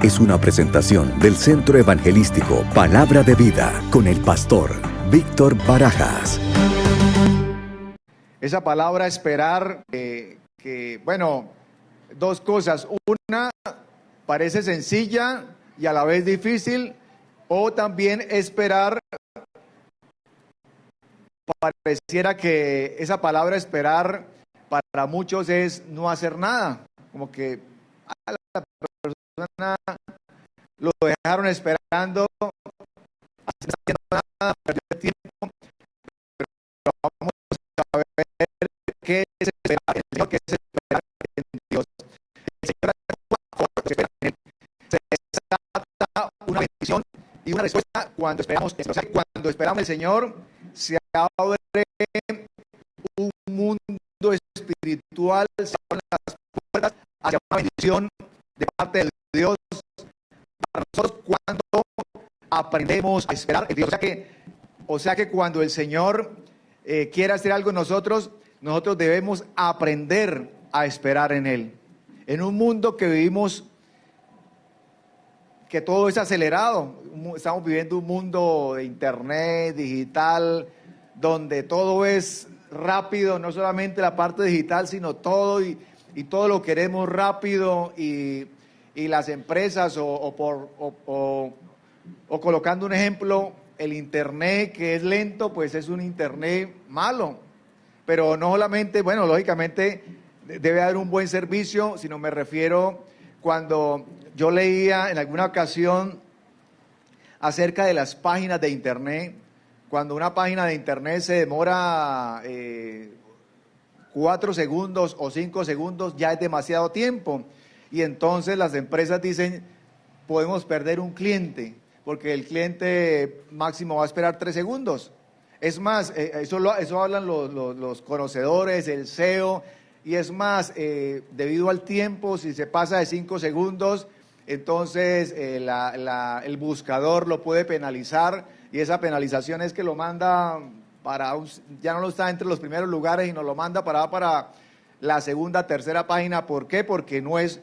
es una presentación del Centro Evangelístico Palabra de Vida con el pastor Víctor Barajas. Esa palabra esperar, bueno, dos cosas. Una, parece sencilla y a la vez difícil, o también esperar, pareciera que esa palabra esperar para muchos es no hacer nada, como que a la persona lo dejaron esperando, haciendo nada, perdió el tiempo, pero vamos a ver qué es esperar en el Señor, qué es esperar en Dios. El Señor espera en Él. Se desata una bendición y una respuesta cuando esperamos. O sea, cuando esperamos el Señor, se abre un mundo espiritual, se abren las puertas hacia una bendición de parte de Dios para nosotros cuando aprendemos a esperar en Dios. O sea que cuando el Señor quiere hacer algo en nosotros, nosotros debemos aprender a esperar en Él. En un mundo que vivimos, que todo es acelerado, estamos viviendo un mundo de internet, digital, donde todo es rápido, no solamente la parte digital, sino todo, y todo lo queremos rápido, y las empresas, o colocando un ejemplo, el internet que es lento, pues es un internet malo. Pero no solamente, bueno, lógicamente debe haber un buen servicio, sino me refiero cuando yo leía en alguna ocasión acerca de las páginas de internet. Cuando una página de internet se demora 4 segundos o 5 segundos, ya es demasiado tiempo. Y entonces las empresas dicen, podemos perder un cliente, porque el cliente máximo va a esperar 3 segundos. Es más, eso hablan los conocedores, el SEO, y es más, debido al tiempo, si se pasa de 5 segundos, entonces el buscador lo puede penalizar, y esa penalización es que lo manda ya no lo está entre los primeros lugares, y nos lo manda para la segunda, tercera página. ¿Por qué? Porque no es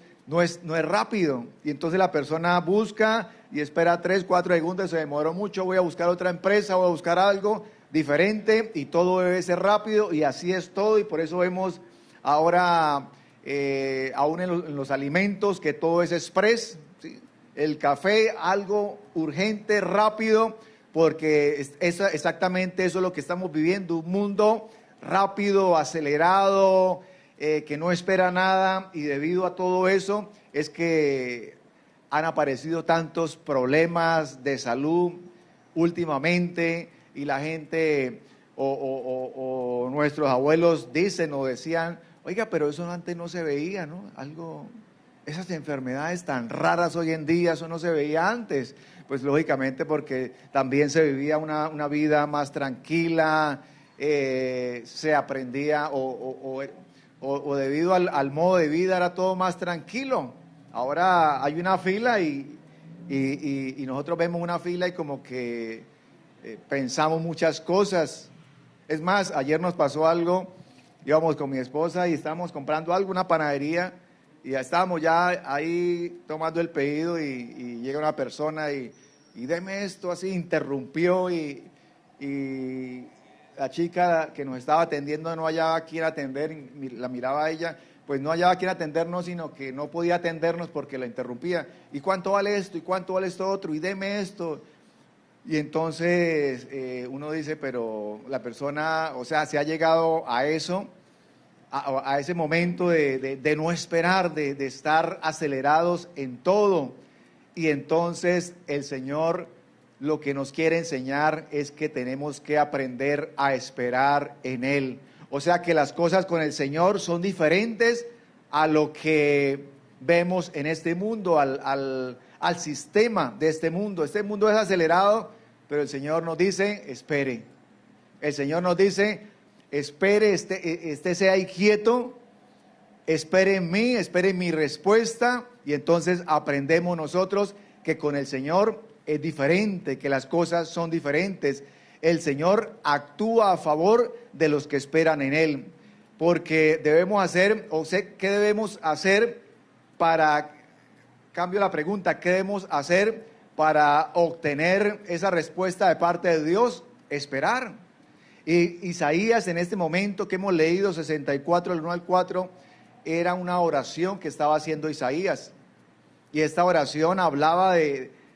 rápido, y entonces la persona busca y espera 3, 4 segundos, se demoró mucho, voy a buscar otra empresa, voy a buscar algo diferente, y todo debe ser rápido, y así es todo. Y por eso vemos ahora, aún en los alimentos, que todo es express, ¿sí? El café, algo urgente, rápido, porque exactamente eso es lo que estamos viviendo, un mundo rápido, acelerado, que no espera nada, y debido a todo eso es que han aparecido tantos problemas de salud últimamente, y la gente o nuestros abuelos dicen o decían, oiga, pero eso antes no se veía, ¿no? Esas enfermedades tan raras hoy en día, eso no se veía antes. Pues lógicamente porque también se vivía una vida más tranquila, se aprendía o debido al modo de vida era todo más tranquilo. Ahora hay una fila y nosotros vemos una fila y como que pensamos muchas cosas. Es más, ayer nos pasó algo, íbamos con mi esposa y estábamos comprando algo, una panadería, y ya estábamos ya ahí tomando el pedido, y llega una persona y deme esto, así, interrumpió, y la chica que nos estaba atendiendo no hallaba quien atender, y la miraba a ella, pues no hallaba quien atendernos, sino que no podía atendernos porque la interrumpía. ¿Y cuánto vale esto? ¿Y cuánto vale esto otro? Y deme esto. Y entonces uno dice, pero la persona, o sea, se ha llegado a eso, a ese momento de no esperar, de estar acelerados en todo. Y entonces el Señor lo que nos quiere enseñar es que tenemos que aprender a esperar en Él. O sea que las cosas con el Señor son diferentes a lo que vemos en este mundo, al sistema de este mundo. Este mundo es acelerado, pero el Señor nos dice, espere. El Señor nos dice, espere, estése ahí quieto, espere en mí, espere en mi respuesta. Y entonces aprendemos nosotros que con el Señor es diferente, que las cosas son diferentes. El Señor actúa a favor de los que esperan en Él, porque debemos hacer, o sé qué debemos hacer para cambio la pregunta, ¿qué debemos hacer para obtener esa respuesta de parte de Dios? Esperar. Y Isaías, en este momento que hemos leído, 64, del 1 al 4, era una oración que estaba haciendo Isaías. Y esta oración hablaba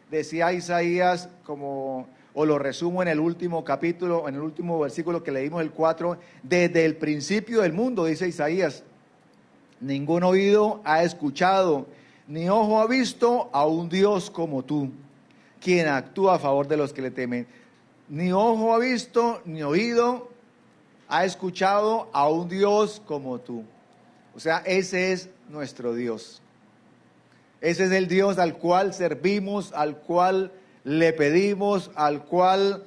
decía Isaías, o lo resumo en el último capítulo, en el último versículo que leímos, el 4, desde el principio del mundo, dice Isaías, ningún oído ha escuchado, ni ojo ha visto a un Dios como tú, quien actúa a favor de los que le temen. Ni ojo ha visto, ni oído ha escuchado a un Dios como tú. O sea, ese es nuestro Dios. Ese es el Dios al cual servimos, al cual le pedimos, al cual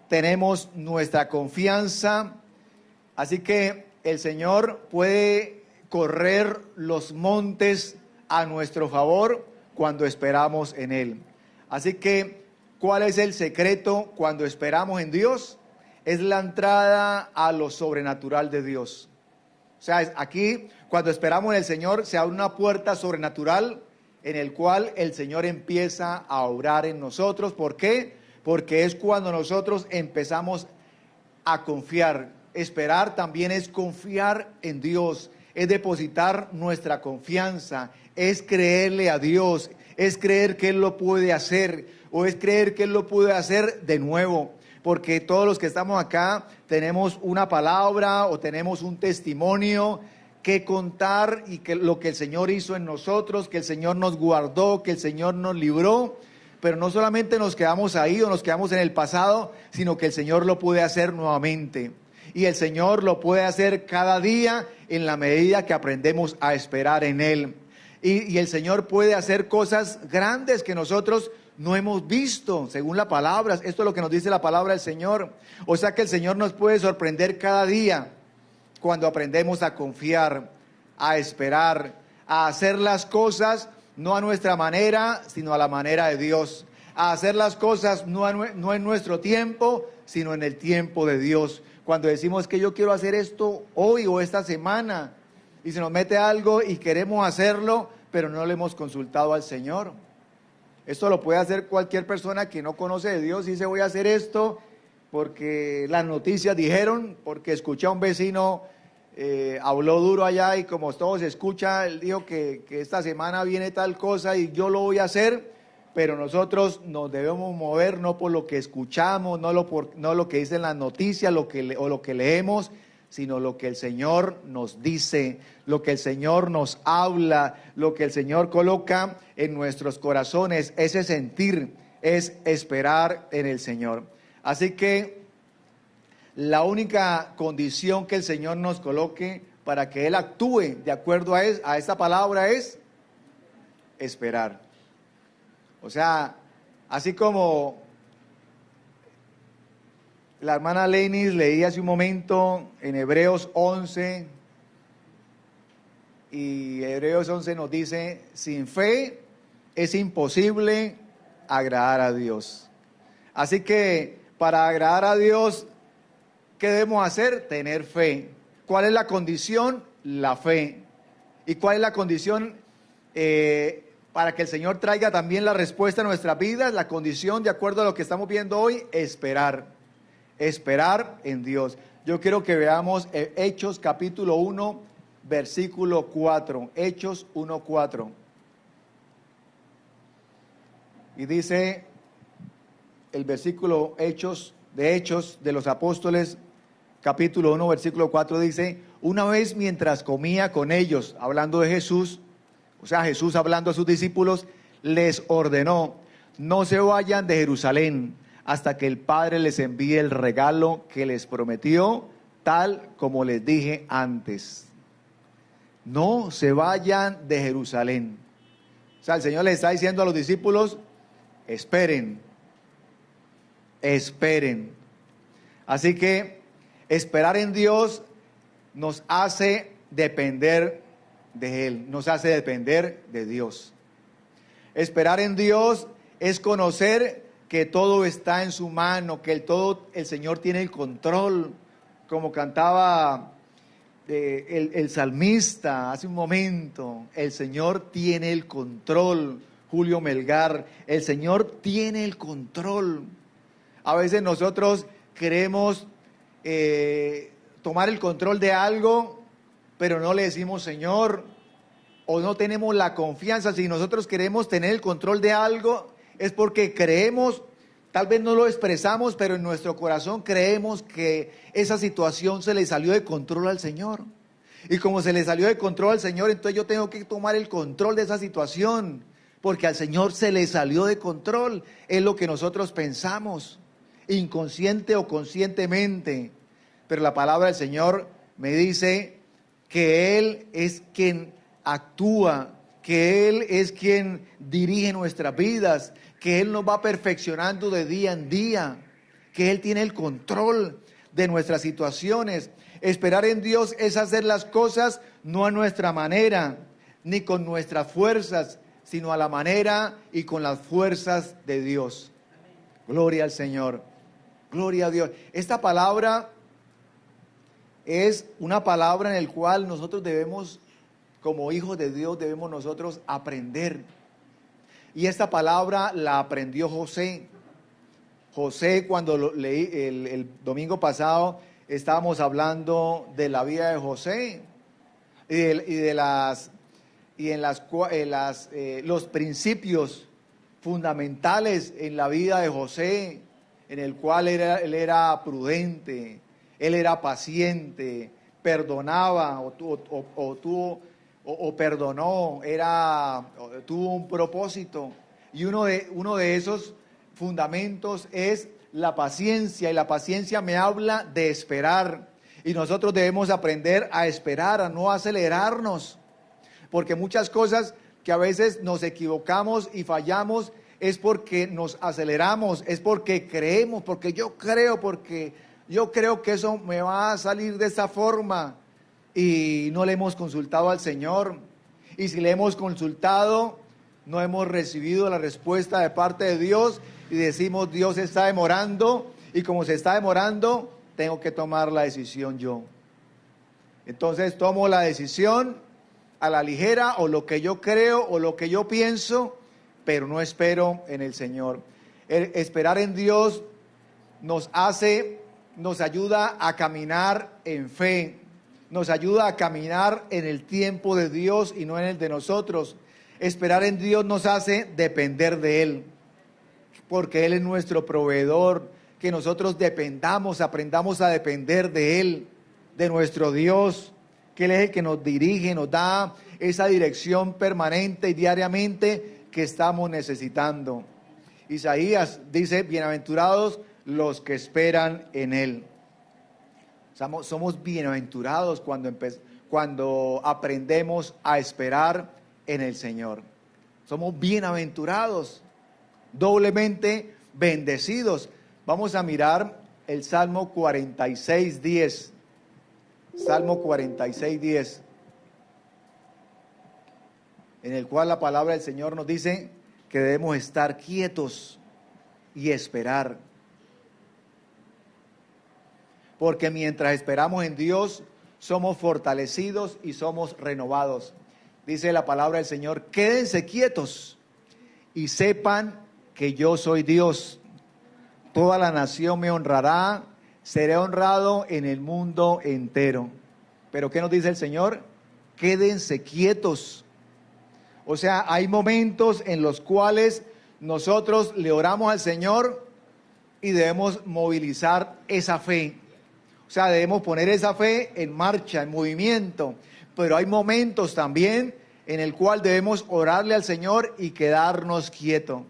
tenemos nuestra confianza. Así que el Señor puede correr los montes a nuestro favor cuando esperamos en Él. Así que, ¿cuál es el secreto cuando esperamos en Dios? Es la entrada a lo sobrenatural de Dios. O sea, aquí, cuando esperamos en el Señor, se abre una puerta sobrenatural en el cual el Señor empieza a obrar en nosotros. ¿Por qué? Porque es cuando nosotros empezamos a confiar. Esperar también es confiar en Dios, es depositar nuestra confianza, es creerle a Dios, es creer que Él lo puede hacer, o es creer que Él lo puede hacer de nuevo. Porque todos los que estamos acá tenemos una palabra o tenemos un testimonio que contar, y que lo que el Señor hizo en nosotros, que el Señor nos guardó, que el Señor nos libró. Pero no solamente nos quedamos ahí o nos quedamos en el pasado, sino que el Señor lo puede hacer nuevamente. Y el Señor lo puede hacer cada día en la medida que aprendemos a esperar en Él. Y el Señor puede hacer cosas grandes que nosotros no hemos visto, según la palabra. Esto es lo que nos dice la palabra del Señor. O sea que el Señor nos puede sorprender cada día cuando aprendemos a confiar, a esperar, a hacer las cosas no a nuestra manera, sino a la manera de Dios. A hacer las cosas no en nuestro tiempo, sino en el tiempo de Dios. Cuando decimos que yo quiero hacer esto hoy o esta semana, y se nos mete algo y queremos hacerlo, pero no le hemos consultado al Señor. Esto lo puede hacer cualquier persona que no conoce de Dios y dice voy a hacer esto porque las noticias dijeron, porque escuché a un vecino, habló duro allá y como todo se escucha, él dijo que esta semana viene tal cosa y yo lo voy a hacer, pero nosotros nos debemos mover no por lo que escuchamos, no lo que dicen las noticias o lo que leemos, sino lo que el Señor nos dice, lo que el Señor nos habla, lo que el Señor coloca en nuestros corazones. Ese sentir es esperar en el Señor. Así que la única condición que el Señor nos coloque para que Él actúe de acuerdo a esta palabra es esperar. O sea, así como la hermana Lenis leía hace un momento en Hebreos 11, y Hebreos 11 nos dice, sin fe es imposible agradar a Dios. Así que para agradar a Dios, ¿qué debemos hacer? Tener fe. ¿Cuál es la condición? La fe. ¿Y cuál es la condición para que el Señor traiga también la respuesta a nuestras vidas? La condición, de acuerdo a lo que estamos viendo hoy, esperar. Esperar en Dios. Yo quiero que veamos Hechos capítulo 1, versículo 4. Hechos 1, 4. Y dice el versículo Hechos de los Apóstoles, capítulo 1, versículo 4, dice, una vez mientras comía con ellos, hablando de Jesús, o sea, Jesús hablando a sus discípulos, les ordenó, no se vayan de Jerusalén hasta que el Padre les envíe el regalo que les prometió, tal como les dije antes. No se vayan de Jerusalén. O sea, el Señor les está diciendo a los discípulos, esperen, esperen. Así que esperar en Dios nos hace depender de Él, nos hace depender de Dios. Esperar en Dios es conocer que todo está en su mano, que el Señor tiene el control, como cantaba el salmista hace un momento, el Señor tiene el control. Julio Melgar, el Señor tiene el control. A veces nosotros queremos tomar el control de algo, pero no le decimos Señor, o no tenemos la confianza. Si nosotros queremos tener el control de algo, es porque creemos, tal vez no lo expresamos, pero en nuestro corazón creemos que esa situación se le salió de control al Señor. Y como se le salió de control al Señor, entonces yo tengo que tomar el control de esa situación, porque al Señor se le salió de control. Es lo que nosotros pensamos, inconsciente o conscientemente. Pero la palabra del Señor me dice que Él es quien actúa, que Él es quien dirige nuestras vidas, que Él nos va perfeccionando de día en día, que Él tiene el control de nuestras situaciones. Esperar en Dios es hacer las cosas no a nuestra manera, ni con nuestras fuerzas, sino a la manera y con las fuerzas de Dios. Gloria al Señor, gloria a Dios. Esta palabra es una palabra en la cual nosotros debemos, como hijos de Dios, debemos nosotros aprender. Y esta palabra la aprendió José. José, cuando lo leí el domingo pasado, estábamos hablando de la vida de José los principios fundamentales en la vida de José, en el cual él era prudente, él era paciente, perdonaba perdonó, tuvo un propósito. Y uno de esos fundamentos es la paciencia, y la paciencia me habla de esperar. Y nosotros debemos aprender a esperar, a no acelerarnos, porque muchas cosas que a veces nos equivocamos y fallamos es porque nos aceleramos, es porque creemos, porque yo creo que eso me va a salir de esa forma, y no le hemos consultado al Señor. Y si le hemos consultado, no hemos recibido la respuesta de parte de Dios, y decimos Dios está demorando, y como se está demorando, tengo que tomar la decisión yo. Entonces tomo la decisión a la ligera, o lo que yo creo o lo que yo pienso, pero no espero en el Señor. Esperar en Dios nos ayuda a caminar en fe, nos ayuda a caminar en el tiempo de Dios y no en el de nosotros. Esperar en Dios nos hace depender de Él, porque Él es nuestro proveedor. Que nosotros aprendamos a depender de Él, de nuestro Dios, que Él es el que nos dirige, nos da esa dirección permanente y diariamente que estamos necesitando. Isaías dice, bienaventurados los que esperan en Él. Somos bienaventurados cuando aprendemos a esperar en el Señor. Somos bienaventurados, doblemente bendecidos. Vamos a mirar el Salmo 46:10. Salmo 46:10. En el cual la palabra del Señor nos dice que debemos estar quietos y esperar. Porque mientras esperamos en Dios, somos fortalecidos y somos renovados. Dice la palabra del Señor, quédense quietos y sepan que yo soy Dios. Toda la nación me honrará, seré honrado en el mundo entero. Pero ¿qué nos dice el Señor? Quédense quietos. O sea, hay momentos en los cuales nosotros le oramos al Señor y debemos movilizar esa fe. O sea, debemos poner esa fe en marcha, en movimiento. Pero hay momentos también en el cual debemos orarle al Señor y quedarnos quietos.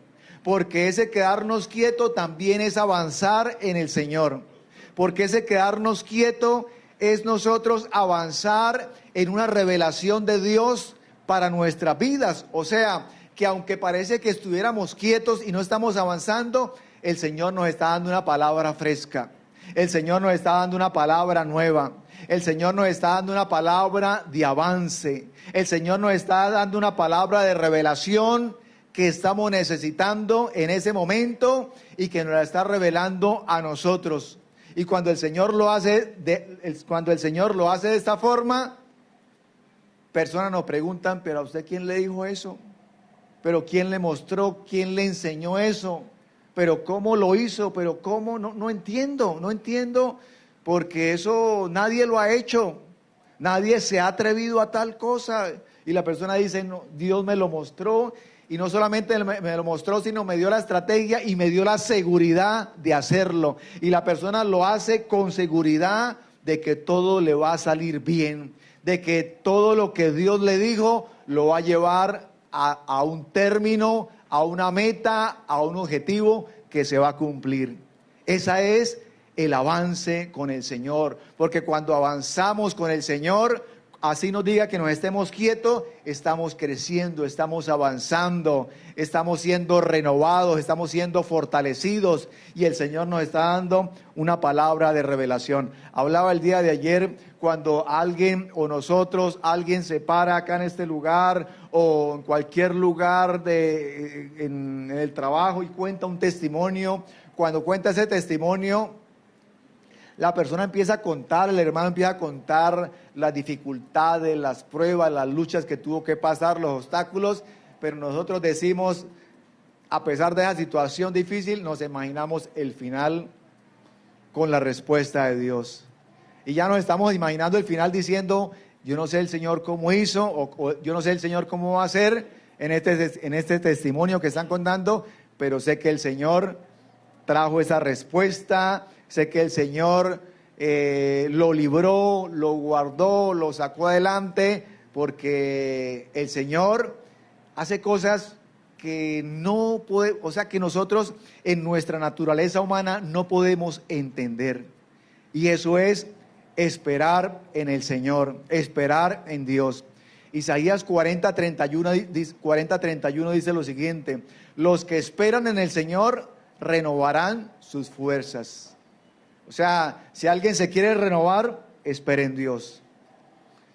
Porque ese quedarnos quieto también es avanzar en el Señor. Porque ese quedarnos quieto es nosotros avanzar en una revelación de Dios para nuestras vidas. O sea, que aunque parece que estuviéramos quietos y no estamos avanzando, el Señor nos está dando una palabra fresca. El Señor nos está dando una palabra nueva. El Señor nos está dando una palabra de avance. El Señor nos está dando una palabra de revelación que estamos necesitando en ese momento y que nos la está revelando a nosotros. Y cuando el Señor lo hace cuando el Señor lo hace de esta forma, personas nos preguntan, pero ¿a usted quién le dijo eso? ¿Pero quién le mostró? ¿Quién le enseñó eso? ¿Pero cómo lo hizo? ¿Pero cómo? No entiendo, porque eso nadie lo ha hecho. Nadie se ha atrevido a tal cosa. Y la persona dice, no, Dios me lo mostró. Y no solamente me lo mostró, sino me dio la estrategia y me dio la seguridad de hacerlo. Y la persona lo hace con seguridad de que todo le va a salir bien, de que todo lo que Dios le dijo lo va a llevar a un término, a una meta, a un objetivo que se va a cumplir. Esa es el avance con el Señor, porque cuando avanzamos con el Señor, así nos diga que nos estemos quietos, estamos creciendo, estamos avanzando, estamos siendo renovados, estamos siendo fortalecidos y el Señor nos está dando una palabra de revelación. Hablaba el día de ayer cuando alguien o nosotros, alguien se para acá en este lugar o en cualquier lugar en el trabajo y cuenta un testimonio. Cuando cuenta ese testimonio, la persona empieza a contar, el hermano empieza a contar las dificultades, las pruebas, las luchas que tuvo que pasar, los obstáculos, pero nosotros decimos, a pesar de esa situación difícil, nos imaginamos el final con la respuesta de Dios. Y ya nos estamos imaginando el final diciendo, yo no sé el Señor cómo hizo, o yo no sé el Señor cómo va a hacer en este testimonio que están contando, pero sé que el Señor trajo esa respuesta. Sé que el Señor lo libró, lo guardó, lo sacó adelante, porque el Señor hace cosas que no puede, o sea, que nosotros en nuestra naturaleza humana no podemos entender. Y eso es esperar en el Señor, esperar en Dios. Isaías 40:31 dice lo siguiente: los que esperan en el Señor renovarán sus fuerzas. O sea, si alguien se quiere renovar, espere en Dios.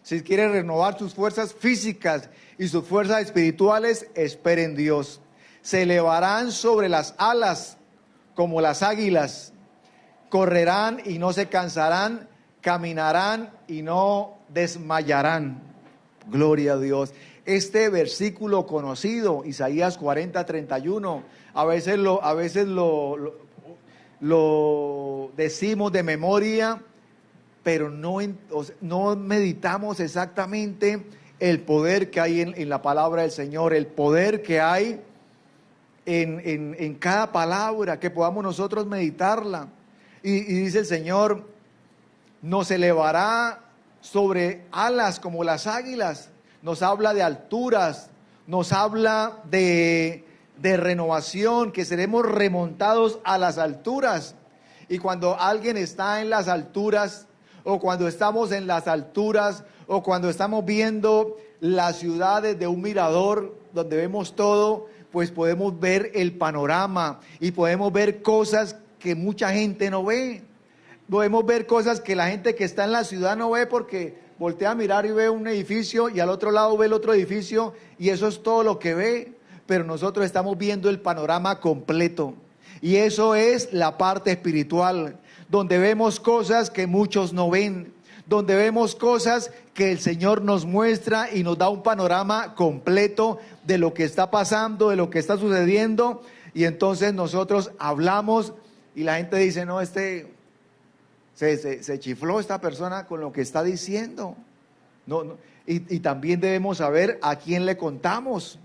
Si quiere renovar sus fuerzas físicas y sus fuerzas espirituales, espere en Dios. Se elevarán sobre las alas como las águilas. Correrán y no se cansarán, caminarán y no desmayarán. Gloria a Dios. Este versículo conocido, Isaías 40:31, a veces lo decimos de memoria, pero no meditamos exactamente el poder que hay en la palabra del Señor, el poder que hay en cada palabra, que podamos nosotros meditarla. Y dice el Señor, nos elevará sobre alas como las águilas. Nos habla de alturas, nos habla de renovación, que seremos remontados a las alturas. Y cuando alguien está en las alturas, o cuando estamos en las alturas, o cuando estamos viendo las ciudades de un mirador donde vemos todo, pues podemos ver el panorama y podemos ver cosas que mucha gente no ve. Podemos ver cosas que la gente que está en la ciudad no ve, porque voltea a mirar y ve un edificio y al otro lado ve el otro edificio y eso es todo lo que ve. Pero nosotros estamos viendo el panorama completo. Y eso es la parte espiritual, donde vemos cosas que muchos no ven, donde vemos cosas que el Señor nos muestra y nos da un panorama completo de lo que está pasando, de lo que está sucediendo. Y entonces nosotros hablamos y la gente dice, no, se chifló esta persona con lo que está diciendo. No. Y también debemos saber a quién le contamos.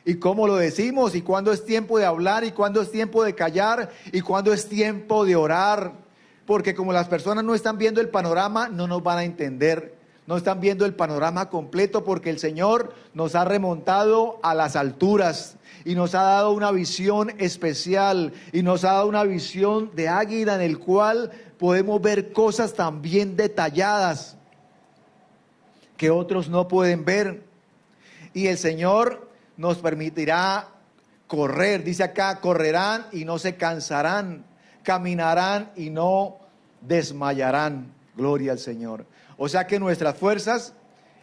Y cómo lo decimos, y cuándo es tiempo de hablar, y cuándo es tiempo de callar, y cuándo es tiempo de orar. Porque como las personas no están viendo el panorama, no nos van a entender. No están viendo el panorama completo, porque el Señor nos ha remontado a las alturas y nos ha dado una visión especial y nos ha dado una visión de águila en el cual podemos ver cosas también detalladas que otros no pueden ver. Y el Señor nos permitirá correr, dice acá, correrán y no se cansarán, caminarán y no desmayarán. Gloria al Señor. O sea que nuestras fuerzas,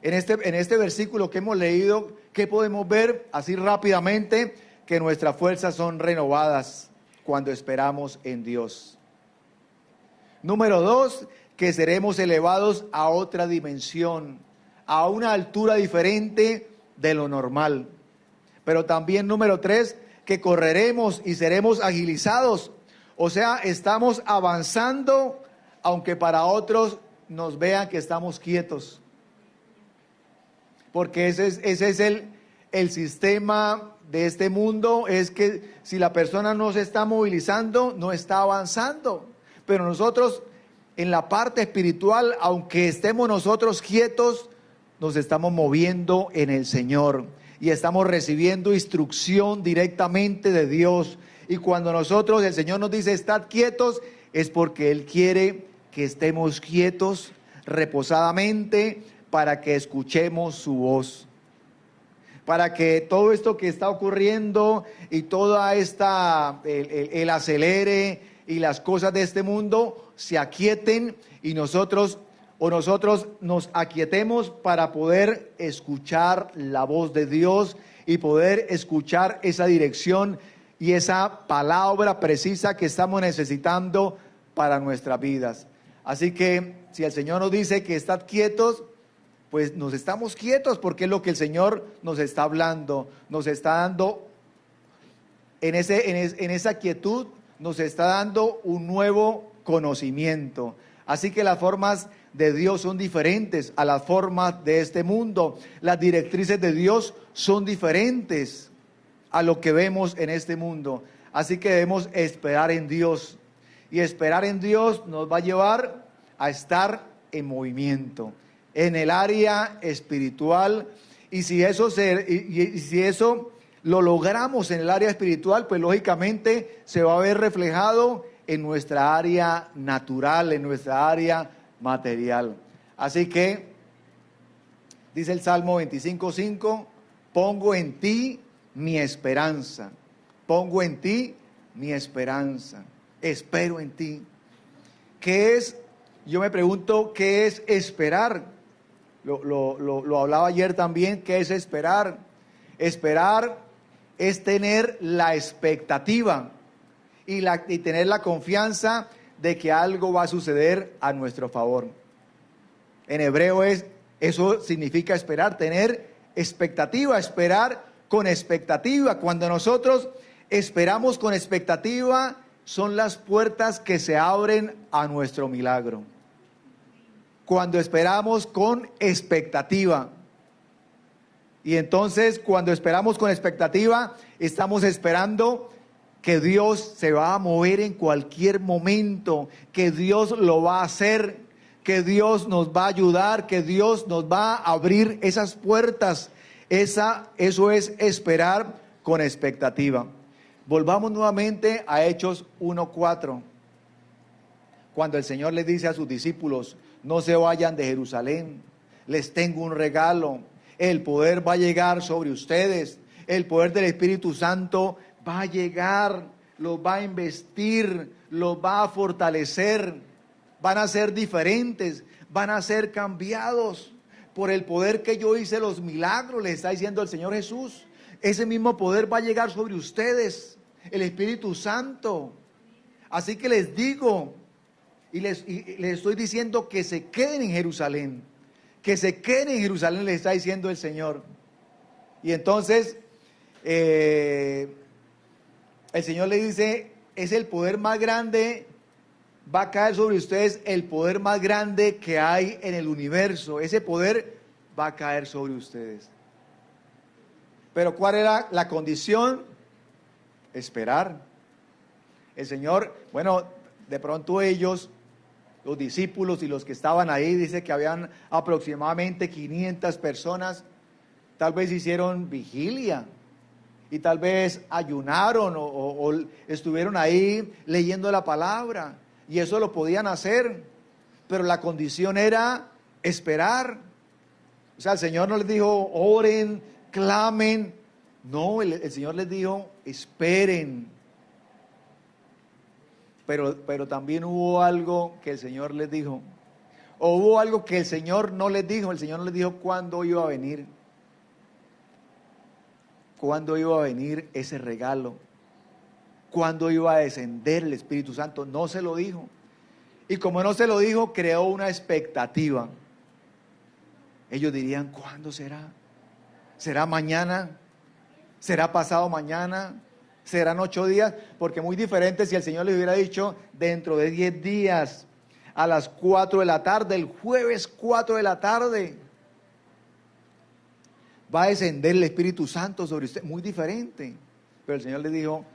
en este versículo que hemos leído, ¿qué podemos ver así rápidamente? Que nuestras fuerzas son renovadas cuando esperamos en Dios. Número 2, que seremos elevados a otra dimensión, a una altura diferente de lo normal. Pero también número 3, que correremos y seremos agilizados. O sea, estamos avanzando, aunque para otros nos vean que estamos quietos. Porque ese es el sistema de este mundo, es que si la persona no se está movilizando, no está avanzando. Pero nosotros, en la parte espiritual, aunque estemos nosotros quietos, nos estamos moviendo en el Señor y estamos recibiendo instrucción directamente de Dios. Y cuando nosotros, el Señor nos dice, estad quietos, es porque Él quiere que estemos quietos, reposadamente, para que escuchemos su voz. Para que todo esto que está ocurriendo y toda esta, el acelere y las cosas de este mundo se aquieten y nosotros nos aquietemos para poder escuchar la voz de Dios y poder escuchar esa dirección y esa palabra precisa que estamos necesitando para nuestras vidas. Así que si el Señor nos dice que estad quietos, pues nos estamos quietos porque es lo que el Señor nos está hablando, nos está dando en esa quietud, nos está dando un nuevo conocimiento. Así que las formas de Dios son diferentes a las formas de este mundo. Las directrices de Dios son diferentes a lo que vemos en este mundo. Así que debemos esperar en Dios. Y esperar en Dios nos va a llevar a estar en movimiento, en el área espiritual. Y si eso lo logramos en el área espiritual, pues lógicamente se va a ver reflejado en nuestra área natural, en nuestra área material. Así que dice el Salmo 25:5, pongo en ti mi esperanza, pongo en ti mi esperanza, espero en ti. ¿Qué es? Yo me pregunto, ¿qué es esperar? Lo hablaba ayer también, ¿qué es esperar? Esperar es tener la expectativa y tener la confianza de que algo va a suceder a nuestro favor. En hebreo eso significa esperar, tener expectativa, esperar con expectativa. Cuando nosotros esperamos con expectativa, son las puertas que se abren a nuestro milagro. Cuando esperamos con expectativa. Y entonces, cuando esperamos con expectativa, estamos esperando que Dios se va a mover en cualquier momento, que Dios lo va a hacer, que Dios nos va a ayudar, que Dios nos va a abrir esas puertas. Eso es esperar con expectativa. Volvamos nuevamente a Hechos 1:4. Cuando el Señor les dice a sus discípulos, no se vayan de Jerusalén, les tengo un regalo, el poder va a llegar sobre ustedes, el poder del Espíritu Santo va a llegar, los va a investir, los va a fortalecer, van a ser diferentes, van a ser cambiados por el poder que yo hice los milagros, les está diciendo el Señor Jesús. Ese mismo poder va a llegar sobre ustedes, el Espíritu Santo. Así que les digo y les estoy diciendo que se queden en Jerusalén, que se queden en Jerusalén, les está diciendo el Señor. Y entonces el Señor le dice, es el poder más grande, va a caer sobre ustedes el poder más grande que hay en el universo. Ese poder va a caer sobre ustedes. Pero ¿cuál era la condición? Esperar. El Señor, bueno, de pronto ellos, los discípulos y los que estaban ahí, dice que habían aproximadamente 500 personas, tal vez hicieron vigilia y tal vez ayunaron o estuvieron ahí leyendo la palabra, y eso lo podían hacer, pero la condición era esperar. O sea, el Señor no les dijo oren, clamen, no, el Señor les dijo esperen. Pero también hubo algo que el Señor les dijo, o hubo algo que el Señor no les dijo. El Señor no les dijo cuándo iba a venir, cuándo iba a venir ese regalo, cuándo iba a descender el Espíritu Santo, no se lo dijo. Y como no se lo dijo, creó una expectativa. Ellos dirían, ¿cuándo será? ¿Será mañana? ¿Será pasado mañana? ¿Serán 8 días? Porque muy diferente si el Señor les hubiera dicho dentro de 10 días, a las 4 de la tarde, el jueves 4 de la tarde, va a descender el Espíritu Santo sobre usted. Muy diferente. Pero el Señor les dijo,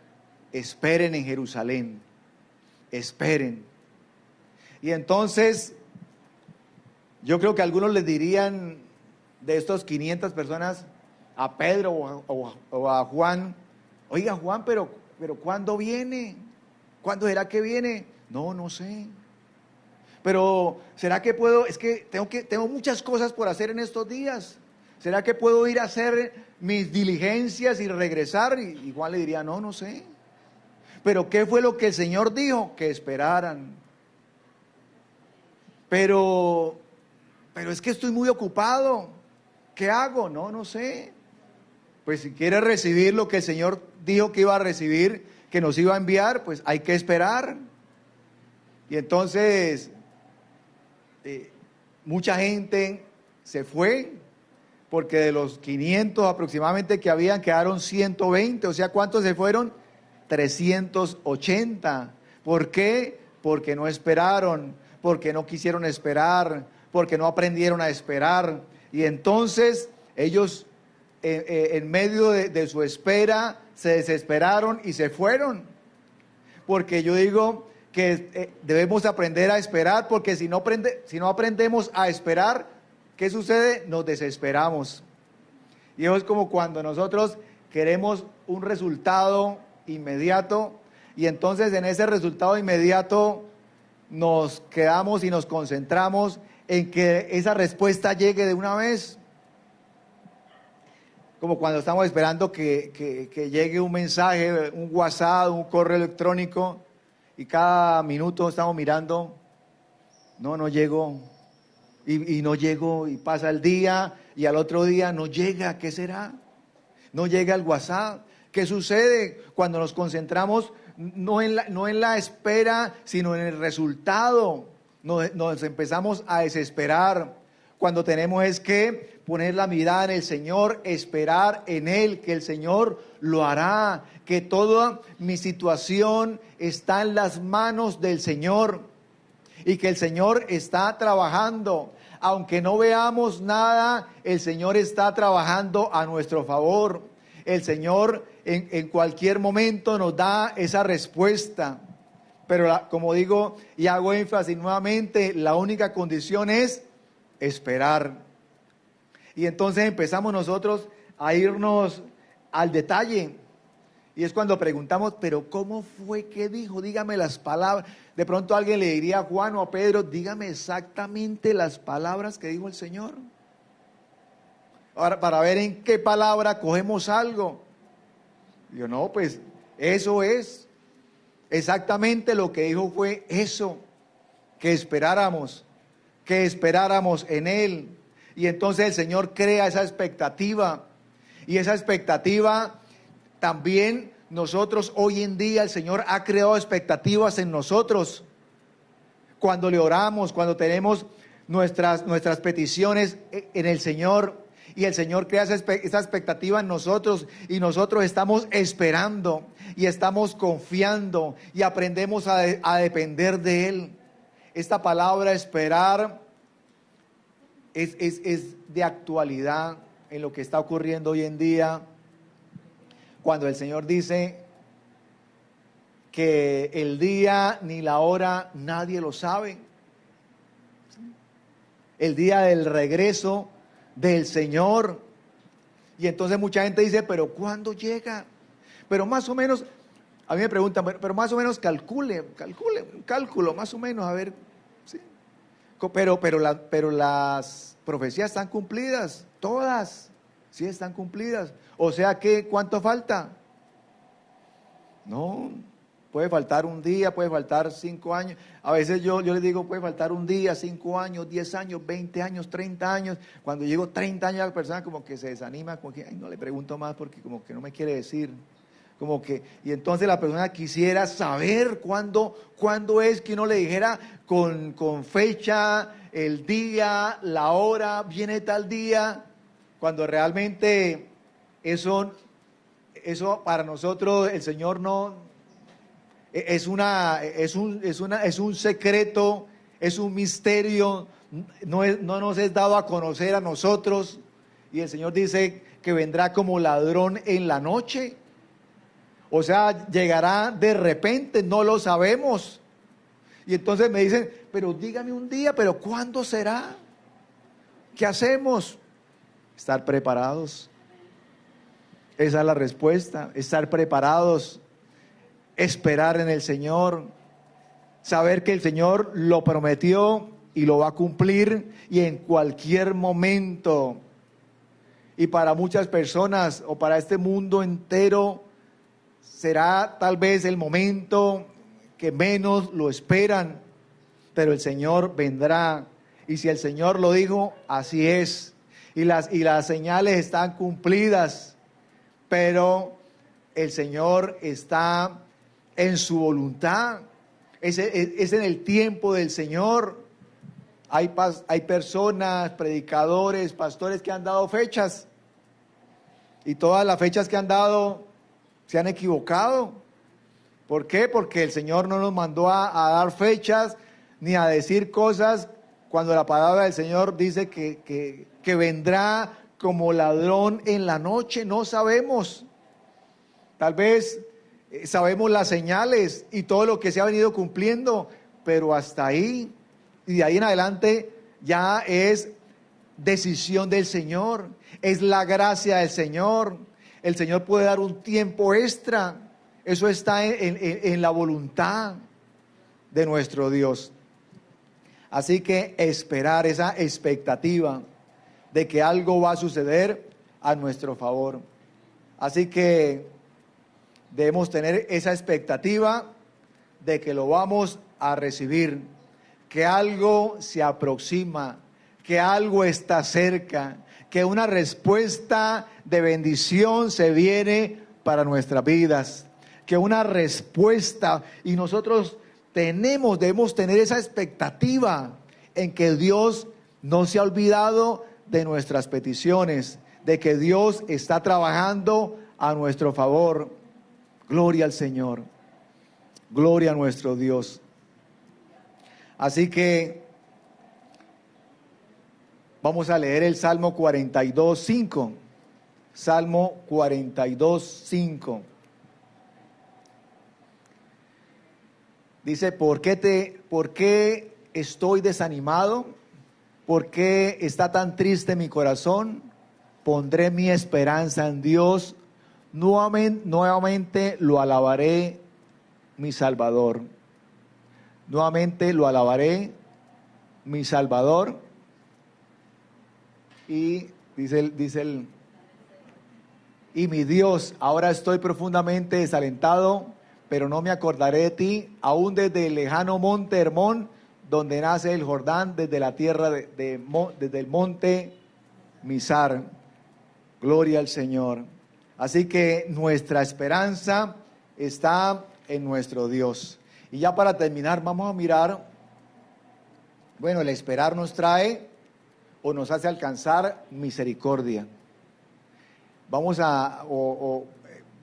esperen en Jerusalén, esperen. Y entonces, yo creo que algunos les dirían de estos 500 personas, a Pedro o a Juan, oiga Juan, pero ¿cuándo viene? ¿Cuándo será que viene? No sé. Pero ¿será que puedo? Es que tengo muchas cosas por hacer en estos días. ¿Será que puedo ir a hacer mis diligencias y regresar? Y Juan le diría, no sé. Pero ¿qué fue lo que el Señor dijo? Que esperaran. Pero es que estoy muy ocupado. ¿Qué hago? No sé. Pues si quiere recibir lo que el Señor dijo que iba a recibir, que nos iba a enviar, pues hay que esperar. Y entonces, mucha gente se fue, porque de los 500 aproximadamente que habían, quedaron 120. O sea, ¿cuántos se fueron? 380. ¿Por qué? Porque no esperaron, porque no quisieron esperar, porque no aprendieron a esperar. Y entonces ellos en medio de su espera se desesperaron y se fueron. Porque yo digo que debemos aprender a esperar, porque si no aprendemos a esperar, ¿qué sucede? Nos desesperamos. Y eso es como cuando nosotros queremos un resultado inmediato, y entonces en ese resultado inmediato nos quedamos y nos concentramos en que esa respuesta llegue de una vez. Como cuando estamos esperando que llegue un mensaje, un WhatsApp, un correo electrónico, y cada minuto estamos mirando, no llegó, y no llegó, y pasa el día, y al otro día no llega. ¿Qué será? No llega el WhatsApp. ¿Qué sucede cuando nos concentramos no en la espera, sino en el resultado? Nos empezamos a desesperar. Cuando tenemos es que poner la mirada en el Señor, esperar en Él, que el Señor lo hará, que toda mi situación está en las manos del Señor y que el Señor está trabajando. Aunque no veamos nada, el Señor está trabajando a nuestro favor. El Señor en cualquier momento nos da esa respuesta. Pero como digo y hago énfasis nuevamente, la única condición es esperar. Y entonces empezamos nosotros a irnos al detalle. Y es cuando preguntamos, pero ¿cómo fue que dijo? Dígame las palabras. De pronto alguien le diría a Juan o a Pedro, dígame exactamente las palabras que dijo el Señor. Ahora, para ver en qué palabra cogemos algo. Yo no, pues eso es. Exactamente lo que dijo fue eso, que esperáramos en Él. Y entonces el Señor crea esa expectativa. Y esa expectativa también nosotros hoy en día, el Señor ha creado expectativas en nosotros. Cuando le oramos, cuando tenemos nuestras peticiones en el Señor, y el Señor crea esa expectativa en nosotros, y nosotros estamos esperando y estamos confiando y aprendemos a depender de Él. Esta palabra esperar es de actualidad en lo que está ocurriendo hoy en día, cuando el Señor dice que el día ni la hora nadie lo sabe. El día del regreso del Señor. Y entonces mucha gente dice, pero ¿cuándo llega? Pero más o menos, a mí me preguntan, pero más o menos calcule, un cálculo, más o menos, a ver. ¿Sí? Pero las profecías están cumplidas, todas, sí están cumplidas. O sea que, ¿cuánto falta? No, puede faltar un día, puede faltar 5 años. A veces yo les digo, puede faltar un día, 5 años, 10 años, 20 años, 30 años. Cuando llego 30 años, la persona como que se desanima, como que, ay, no le pregunto más porque como que no me quiere decir. Como que, y entonces la persona quisiera saber cuándo es, que uno le dijera con fecha, el día, la hora, viene tal día, cuando realmente eso para nosotros el Señor no es un secreto, es un misterio, no nos es dado a conocer a nosotros. Y el Señor dice que vendrá como ladrón en la noche. O sea, llegará de repente, no lo sabemos. Y entonces me dicen, pero dígame un día, pero ¿cuándo será? ¿Qué hacemos? Estar preparados. Esa es la respuesta, estar preparados, esperar en el Señor, saber que el Señor lo prometió y lo va a cumplir, y en cualquier momento. Y para muchas personas o para este mundo entero será tal vez el momento que menos lo esperan, pero el Señor vendrá. Y si el Señor lo dijo, así es. Y las señales están cumplidas, pero el Señor está en su voluntad. Es en el tiempo del Señor. Hay personas, predicadores, pastores que han dado fechas, y todas las fechas que han dado se han equivocado. ¿Por qué? Porque el Señor no nos mandó a dar fechas ni a decir cosas, cuando la palabra del Señor dice que vendrá como ladrón en la noche. No sabemos. Tal vez sabemos las señales y todo lo que se ha venido cumpliendo, pero hasta ahí. Y de ahí en adelante ya es decisión del Señor, es la gracia del Señor. El Señor puede dar un tiempo extra. Eso está en la voluntad de nuestro Dios. Así que esperar, esa expectativa de que algo va a suceder a nuestro favor. Así que debemos tener esa expectativa de que lo vamos a recibir, que algo se aproxima, que algo está cerca, que una respuesta de bendición se viene para nuestras vidas, que una respuesta, y nosotros debemos tener esa expectativa en que Dios no se ha olvidado de nuestras peticiones, de que Dios está trabajando a nuestro favor. Gloria al Señor, gloria a nuestro Dios. Así que vamos a leer el Salmo 42:5. Salmo 42:5. Dice, ¿por qué estoy desanimado? ¿Por qué está tan triste mi corazón? Pondré mi esperanza en Dios. Nuevamente lo alabaré, mi Salvador. Nuevamente lo alabaré, mi Salvador. Y dice y mi Dios, ahora estoy profundamente desalentado, pero no me acordaré de ti, aún desde el lejano monte Hermón, donde nace el Jordán, desde la tierra desde el monte Mizar. Gloria al Señor. Así que nuestra esperanza está en nuestro Dios. Y ya para terminar, vamos a mirar, bueno, el esperar nos trae o nos hace alcanzar misericordia. Vamos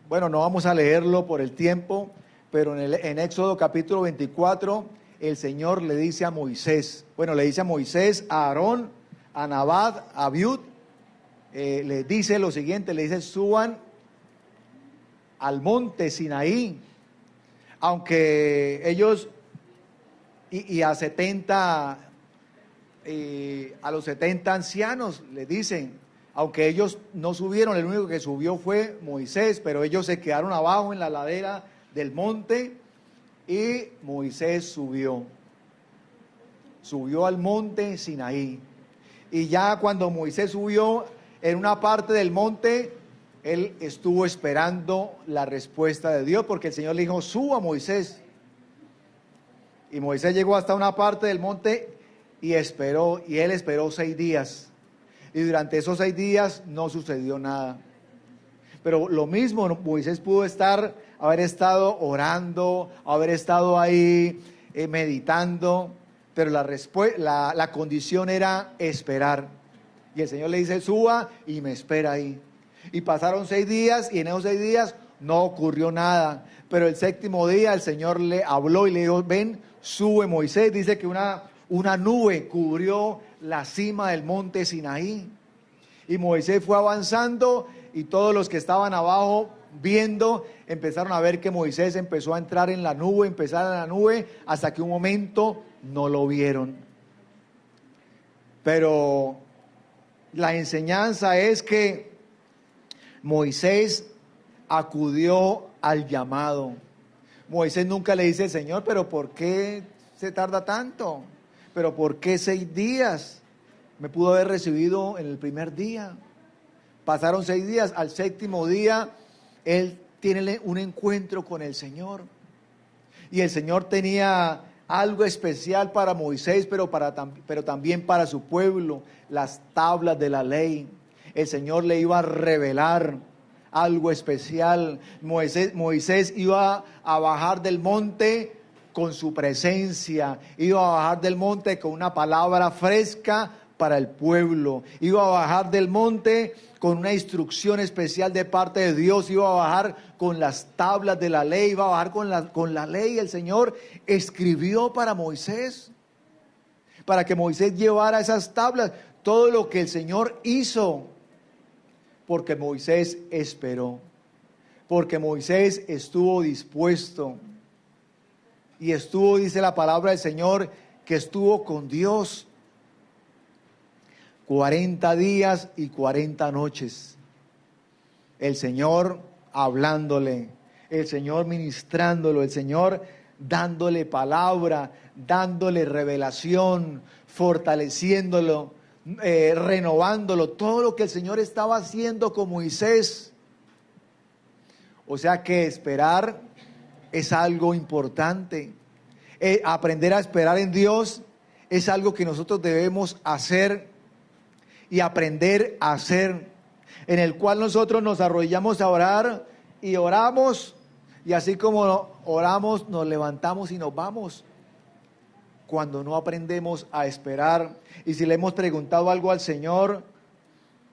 bueno, no vamos a leerlo por el tiempo, pero en Éxodo capítulo 24, el Señor le dice a Moisés, a Aarón, a Nadab, a Abiud, le dice lo siguiente, le dice, suban al monte Sinaí, aunque ellos, a los 70 ancianos le dicen, aunque ellos no subieron, el único que subió fue Moisés, pero ellos se quedaron abajo en la ladera del monte, y Moisés subió al monte Sinaí. Y ya cuando Moisés subió en una parte del monte, él estuvo esperando la respuesta de Dios, porque el Señor le dijo, suba Moisés. Y Moisés llegó hasta una parte del monte y él esperó 6 días. Y durante esos 6 días no sucedió nada. Pero lo mismo, Moisés pudo haber estado orando, haber estado ahí meditando, pero la condición era esperar. Y el Señor le dice, suba y me espera ahí. Y pasaron 6 días y en esos 6 días no ocurrió nada. Pero el 7º día el Señor le habló y le dijo, ven, sube Moisés. Dice que una nube cubrió la cima del monte Sinaí. Y Moisés fue avanzando y todos los que estaban abajo viendo empezaron a ver que Moisés empezó a entrar en la nube, hasta que un momento no lo vieron. Pero la enseñanza es que Moisés acudió al llamado. Moisés nunca le dice, Señor, pero ¿por qué se tarda tanto? ¿Pero por qué 6 días? Me pudo haber recibido en el primer día. Pasaron 6 días, al 7º día, él tiene un encuentro con el Señor. Y el Señor tenía algo especial para Moisés, pero también para su pueblo, las tablas de la ley. El Señor le iba a revelar algo especial. Moisés iba a bajar del monte con su presencia, iba a bajar del monte con una palabra fresca para el pueblo, iba a bajar del monte con una instrucción especial de parte de Dios, iba a bajar con las tablas de la ley, iba a bajar con la ley. El Señor escribió para Moisés, para que Moisés llevara esas tablas, todo lo que el Señor hizo, porque Moisés esperó, porque Moisés estuvo dispuesto, y estuvo, dice la palabra del Señor, que estuvo con Dios 40 días y 40 noches. El Señor hablándole, el Señor ministrándolo, el Señor dándole palabra, dándole revelación, fortaleciéndolo, renovándolo, todo lo que el Señor estaba haciendo con Moisés. O sea que esperar es algo importante. Aprender a esperar en Dios es algo que nosotros debemos hacer y aprender a hacer, en el cual nosotros nos arrodillamos a orar y oramos, y así como oramos nos levantamos y nos vamos. Cuando no aprendemos a esperar, y si le hemos preguntado algo al Señor,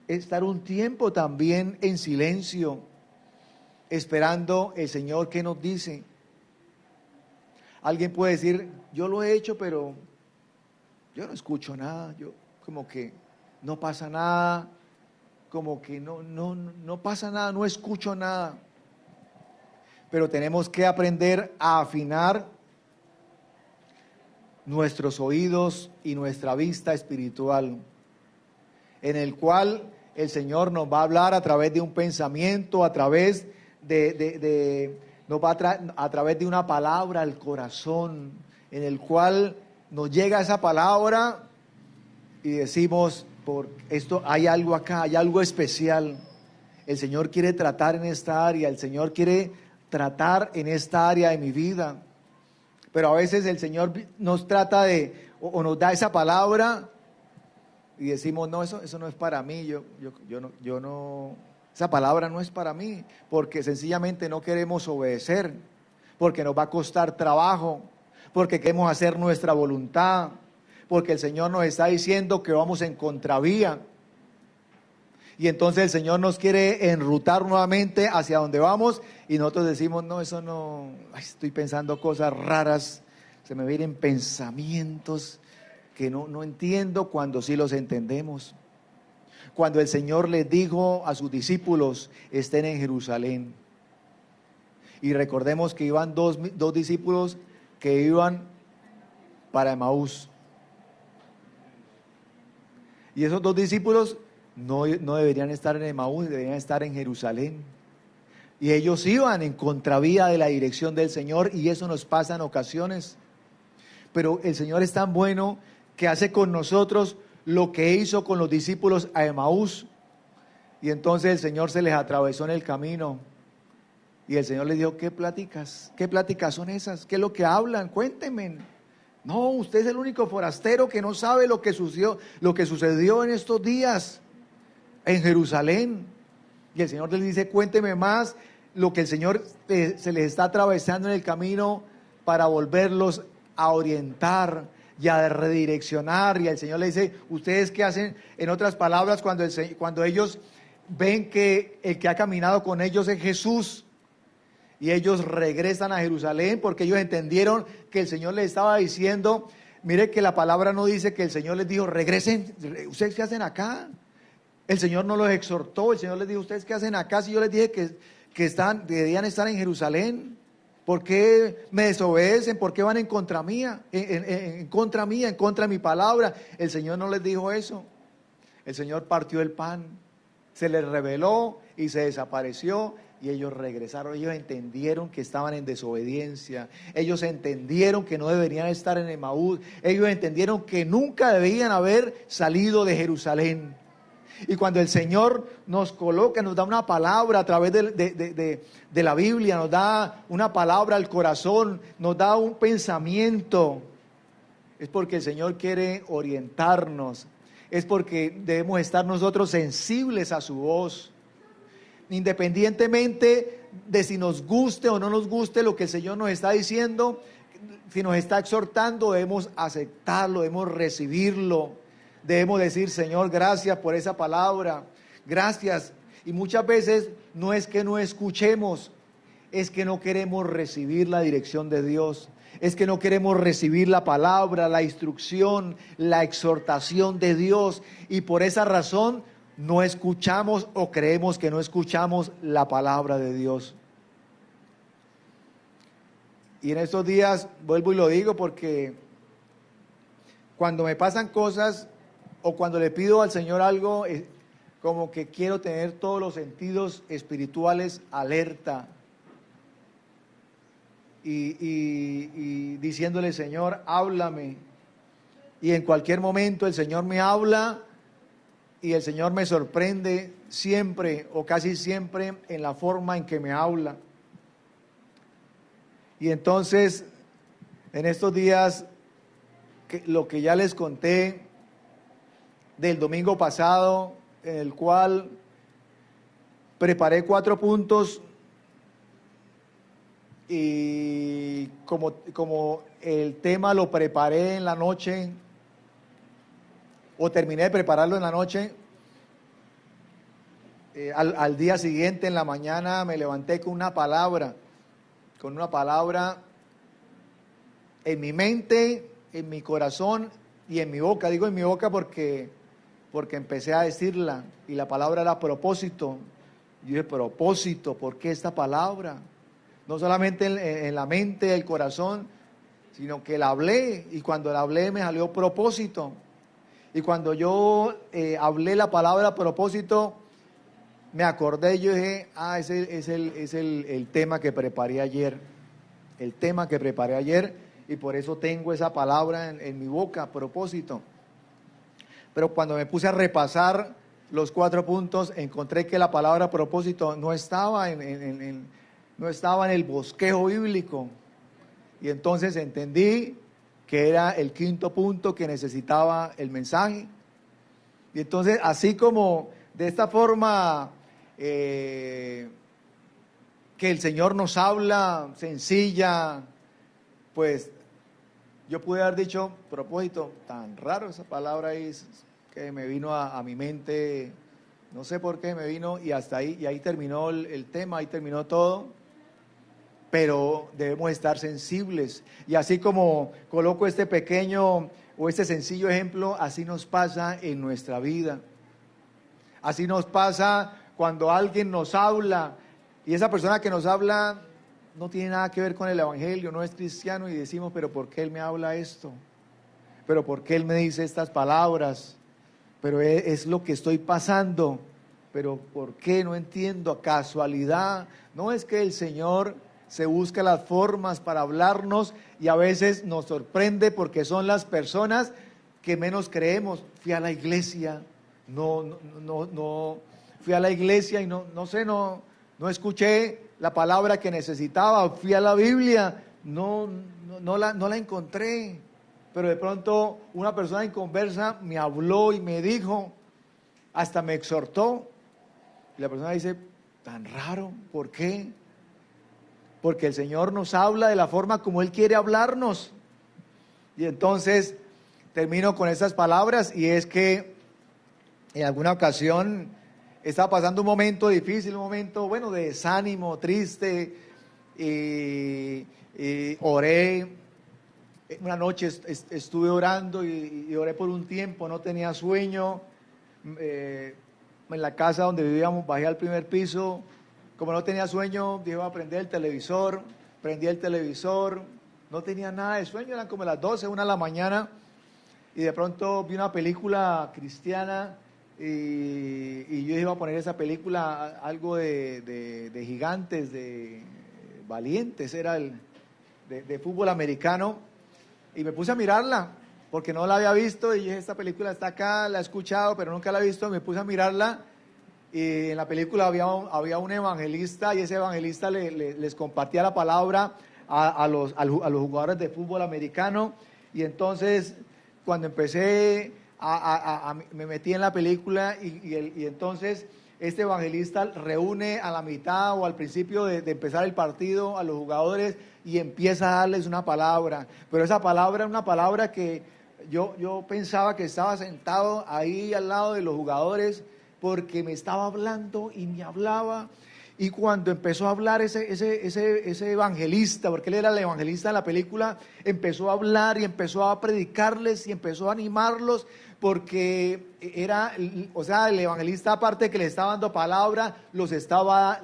estar un tiempo también en silencio, esperando el Señor que nos dice. Alguien puede decir, yo lo he hecho, pero yo no escucho nada, yo como que no pasa nada, como que no pasa nada, no escucho nada. Pero tenemos que aprender a afinar nuestros oídos y nuestra vista espiritual, en el cual el Señor nos va a hablar a través de un pensamiento, a través a través de una palabra al corazón, en el cual nos llega esa palabra y decimos, por esto hay algo acá, hay algo especial. El Señor quiere tratar en esta área, el Señor quiere tratar en esta área de mi vida. Pero a veces el Señor nos trata o nos da esa palabra y decimos, no, eso no es para mí, yo no, esa palabra no es para mí, porque sencillamente no queremos obedecer, porque nos va a costar trabajo, porque queremos hacer nuestra voluntad, porque el Señor nos está diciendo que vamos en contravía. Y entonces el Señor nos quiere enrutar nuevamente hacia donde vamos y nosotros decimos, no, eso no, estoy pensando cosas raras, se me vienen pensamientos que no entiendo, cuando sí los entendemos. Cuando el Señor les dijo a sus discípulos, estén en Jerusalén. Y recordemos que iban dos discípulos que iban para Emaús. Y esos 2 discípulos no deberían estar en Emaús, deberían estar en Jerusalén. Y ellos iban en contravía de la dirección del Señor, y eso nos pasa en ocasiones. Pero el Señor es tan bueno que hace con nosotros lo que hizo con los discípulos a Emaús. Y entonces el Señor se les atravesó en el camino. Y el Señor les dijo, ¿qué pláticas? ¿Qué pláticas son esas? ¿Qué es lo que hablan? Cuéntenme. No, usted es el único forastero que no sabe lo que sucedió en estos días en Jerusalén. Y el Señor les dice, cuénteme más lo que el Señor se les está atravesando en el camino para volverlos a orientar y a redireccionar. Y el Señor le dice, ¿ustedes qué hacen? En otras palabras, cuando ellos ven que el que ha caminado con ellos es Jesús, y ellos regresan a Jerusalén porque ellos entendieron que el Señor les estaba diciendo, mire que la palabra no dice que el Señor les dijo, regresen, ¿ustedes qué hacen acá? El Señor no los exhortó, el Señor les dijo, ¿ustedes qué hacen acá? Si yo les dije que debían estar en Jerusalén, ¿por qué me desobedecen? ¿Por qué van en contra mía? En contra mía, en contra de mi palabra. El Señor no les dijo eso. El Señor partió el pan, se les reveló y se desapareció. Y ellos regresaron, ellos entendieron que estaban en desobediencia, ellos entendieron que no deberían estar en Emaús, ellos entendieron que nunca debían haber salido de Jerusalén. Y cuando el Señor nos coloca, nos da una palabra a través de la Biblia, nos da una palabra al corazón, nos da un pensamiento, es porque el Señor quiere orientarnos, es porque debemos estar nosotros sensibles a su voz. Independientemente de si nos guste o no nos guste lo que el Señor nos está diciendo, si nos está exhortando, debemos aceptarlo, debemos recibirlo, debemos decir, Señor, gracias por esa palabra, gracias. Y muchas veces no es que no escuchemos, es que no queremos recibir la dirección de Dios, es que no queremos recibir la palabra, la instrucción, la exhortación de Dios, y por esa razón no escuchamos o creemos que no escuchamos la palabra de Dios. Y en estos días vuelvo y lo digo porque cuando me pasan cosas o cuando le pido al Señor algo, como que quiero tener todos los sentidos espirituales alerta y diciéndole, Señor, háblame. Y en cualquier momento el Señor me habla. Y el Señor me sorprende siempre o casi siempre en la forma en que me habla. Y entonces, en estos días, lo que ya les conté del domingo pasado, en el cual preparé 4 puntos y como el tema lo preparé en la noche, o terminé de prepararlo en la noche, al día siguiente en la mañana me levanté con una palabra en mi mente, en mi corazón y en mi boca. Digo en mi boca porque empecé a decirla, y la palabra era propósito. Yo dije, propósito, ¿por qué esta palabra? No solamente en la mente, el corazón, sino que la hablé, y cuando la hablé me salió propósito. Y cuando yo hablé la palabra a propósito, me acordé y yo dije, ese es el tema que preparé ayer. El tema que preparé ayer, y por eso tengo esa palabra en mi boca, a propósito. Pero cuando me puse a repasar los 4 puntos, encontré que la palabra a propósito no estaba no estaba en el bosquejo bíblico. Y entonces entendí que era el 5.º punto que necesitaba el mensaje. Y entonces, así como de esta forma que el Señor nos habla sencilla, pues yo pude haber dicho, propósito, tan raro esa palabra ahí, que me vino a mi mente, no sé por qué me vino, y hasta ahí, y ahí terminó el tema, ahí terminó todo. Pero debemos estar sensibles, y así como coloco este pequeño o este sencillo ejemplo, así nos pasa en nuestra vida. Así nos pasa cuando alguien nos habla, y esa persona que nos habla no tiene nada que ver con el evangelio, no es cristiano, y decimos, pero ¿por qué él me habla esto? ¿Pero por qué él me dice estas palabras? Pero es lo que estoy pasando, pero ¿por qué? No entiendo, casualidad. No, es que el Señor se busca las formas para hablarnos, y a veces nos sorprende porque son las personas que menos creemos. Fui a la iglesia, no fui a la iglesia y no escuché la palabra que necesitaba. Fui a la Biblia, no la encontré, pero de pronto una persona inconversa me habló y me dijo, hasta me exhortó. Y la persona dice, tan raro, ¿por qué? Porque el Señor nos habla de la forma como Él quiere hablarnos. Y entonces termino con estas palabras, y es que en alguna ocasión estaba pasando un momento difícil, un momento, bueno, de desánimo, triste, y oré. Una noche estuve orando y oré por un tiempo, no tenía sueño. En la casa donde vivíamos bajé al primer piso. Como no tenía sueño, dije, voy a prender el televisor. Prendí el televisor, no tenía nada de sueño, eran como las 12, 1 de la mañana. Y de pronto vi una película cristiana y yo iba a poner esa película, algo de gigantes, de valientes, era de fútbol americano. Y me puse a mirarla, porque no la había visto, y dije, esta película está acá, la he escuchado, pero nunca la he visto. Me puse a mirarla, y en la película había un evangelista, y ese evangelista les compartía la palabra a los jugadores de fútbol americano. Y entonces, cuando empecé, me metí en la película, y entonces este evangelista reúne a la mitad o al principio de empezar el partido a los jugadores y empieza a darles una palabra. Pero esa palabra es una palabra que yo pensaba que estaba sentado ahí al lado de los jugadores, porque me estaba hablando y me hablaba. Y cuando empezó a hablar ese evangelista, porque él era el evangelista de la película, empezó a hablar y empezó a predicarles y empezó a animarlos, porque el evangelista, aparte de que les estaba dando palabra, les estaba